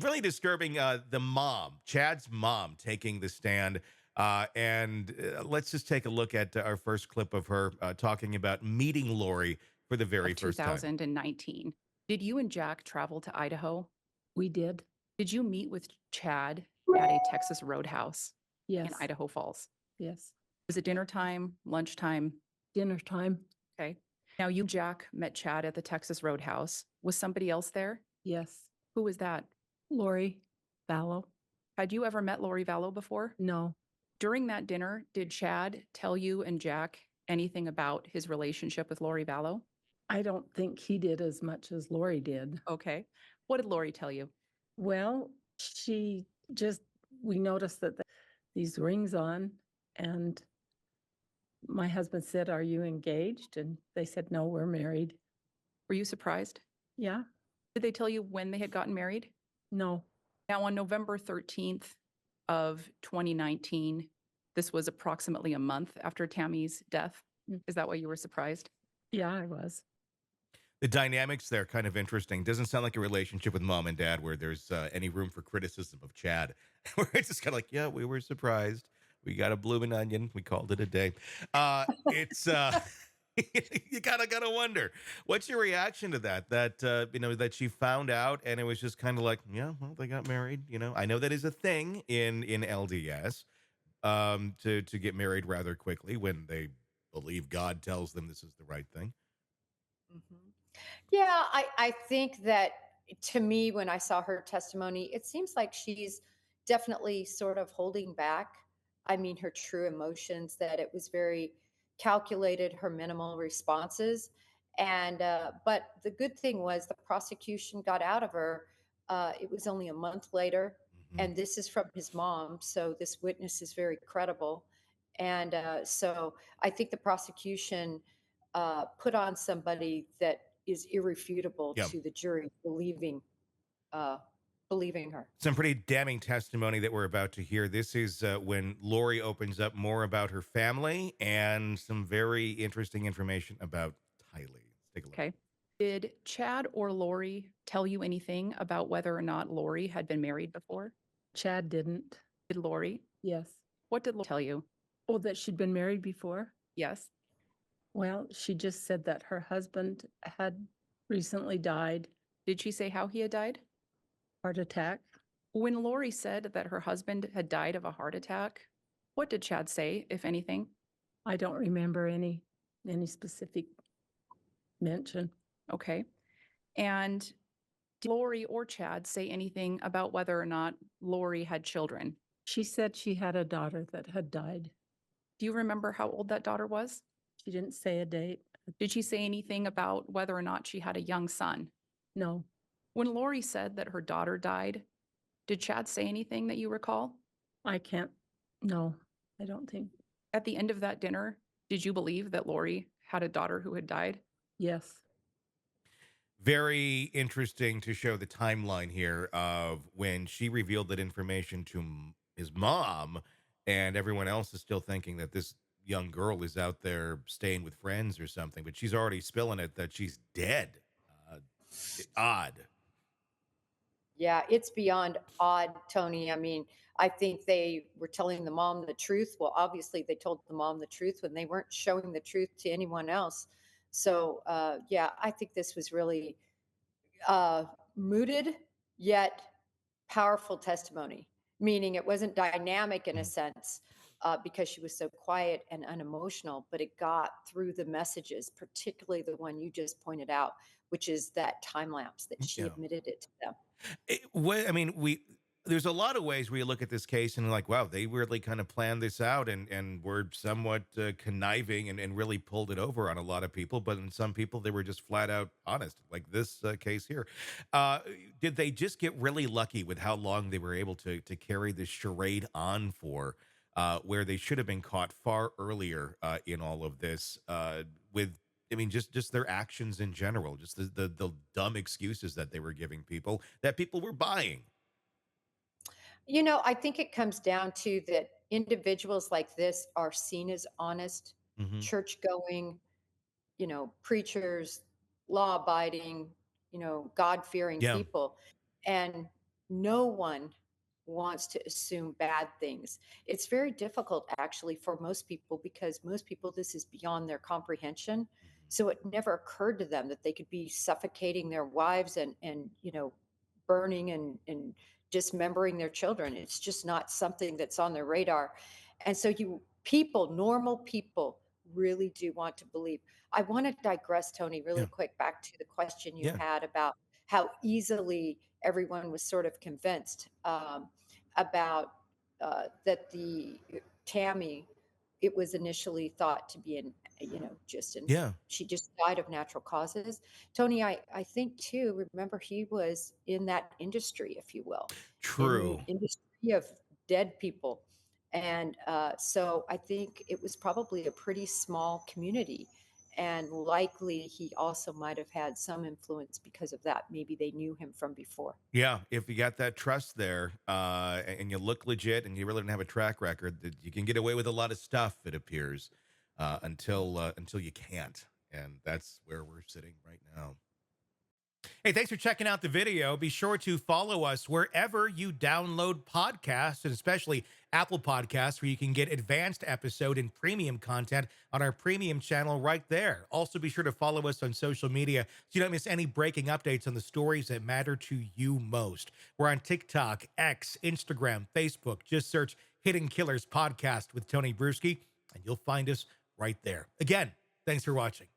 Really disturbing. The mom, Chad's mom, taking the stand. And let's just take a look at our first clip of her talking about meeting Lori for the very Of first time. 2019. Did you and Jack travel to Idaho? We did. Did you meet with Chad at a Texas Roadhouse in Yes. Idaho Falls? Yes. Was it dinner time, lunchtime? Dinner time. Okay. Now you, Jack, met Chad at the Texas Roadhouse. Was somebody else there? Yes. Who was that? Lori Vallow. Had you ever met Lori Vallow before? No. During that dinner, did Chad tell you and Jack anything about his relationship with Lori Vallow? I don't think he did as much as Lori did. Okay. What did Lori tell you? Well, we noticed that these rings on, and my husband said, "Are you engaged?" And they said, "No, we're married." Were you surprised? Yeah. Did they tell you when they had gotten married? No. Now, on November 13th of 2019, this was approximately a month after Tammy's death. Is that why you were surprised? Yeah, I was. The dynamics there kind of interesting. Doesn't sound like a relationship with mom and dad where there's any room for criticism of Chad. Where it's just kind of like, yeah, we were surprised. We got a blooming onion. We called it a day. It's you gotta wonder. What's your reaction to that? That she found out and it was just kind of like, yeah, well, they got married. I know that is a thing in LDS, to get married rather quickly when they believe God tells them this is the right thing. Mhm. Yeah, I think that to me, when I saw her testimony, it seems like she's definitely sort of holding back. I mean, her true emotions, that it was very calculated, her minimal responses. And, but the good thing was the prosecution got out of her. It was only a month later. Mhm. And this is from his mom. So this witness is very credible. And so I think the prosecution put on somebody that is irrefutable Yeah. to the jury, believing her. Some pretty damning testimony that we're about to hear. This is when Lori opens up more about her family and some very interesting information about Tylee. Let's take a look. Okay. Did Chad or Lori tell you anything about whether or not Lori had been married before? Chad didn't. Did Lori? Yes. What did Lori tell you? Oh, that she'd been married before? Yes. Well, she just said that her husband had recently died. Did she say how he had died? Heart attack. When Lori said that her husband had died of a heart attack, what did Chad say, if anything? I don't remember any specific mention. Okay. And did Lori or Chad say anything about whether or not Lori had children? She said she had a daughter that had died. Do you remember how old that daughter was? She didn't say a date. Did she say anything about whether or not she had a young son? No. When Lori said that her daughter died, did Chad say anything that you recall? No, I don't think. At the end of that dinner, did you believe that Lori had a daughter who had died? Yes. Very interesting to show the timeline here of when she revealed that information to his mom, and everyone else is still thinking that this young girl is out there staying with friends or something, but she's already spilling it that she's dead. Odd. Yeah, it's beyond odd, Tony. I mean, I think they were telling the mom the truth. Well, obviously, they told the mom the truth when they weren't showing the truth to anyone else. So, yeah, I think this was really mooted yet powerful testimony, meaning it wasn't dynamic in a sense because she was so quiet and unemotional, but it got through the messages, particularly the one you just pointed out, which is that time lapse that she Yeah. admitted it to them. There's a lot of ways where you look at this case and like, wow, they really kind of planned this out and were somewhat conniving and really pulled it over on a lot of people. But in some people, they were just flat out honest, like this case here. Did they just get really lucky with how long they were able to carry this charade on for, where they should have been caught far earlier in all of this just their actions in general, just the dumb excuses that they were giving people that people were buying. You know, I think it comes down to that individuals like this are seen as honest, Mhm. church going, preachers, law abiding, God fearing Yeah. people. And no one wants to assume bad things. It's very difficult actually for most people because most people, this is beyond their comprehension. So it never occurred to them that they could be suffocating their wives and burning and dismembering their children. It's just not something that's on their radar. And so normal people really do want to believe. I want to digress, Tony, really Yeah. quick back to the question you Yeah. had about how easily everyone was sort of convinced about that the Tammy, it was initially thought to be Yeah. she just died of natural causes. Tony, I think too, remember he was in that industry, if you will, in the True. industry of dead people. And so I think it was probably a pretty small community. And likely he also might have had some influence because of that. Maybe they knew him from before. Yeah, if you got that trust there, and you look legit, and you really don't have a track record, that you can get away with a lot of stuff. It appears, until you can't, and that's where we're sitting right now. Hey, thanks for checking out the video. Be sure to follow us wherever you download podcasts, and especially Apple Podcasts, where you can get advanced episode and premium content on our premium channel right there. Also, be sure to follow us on social media so you don't miss any breaking updates on the stories that matter to you most. We're on TikTok, X, Instagram, Facebook. Just search Hidden Killers Podcast with Tony Brueski, and you'll find us right there. Again, thanks for watching.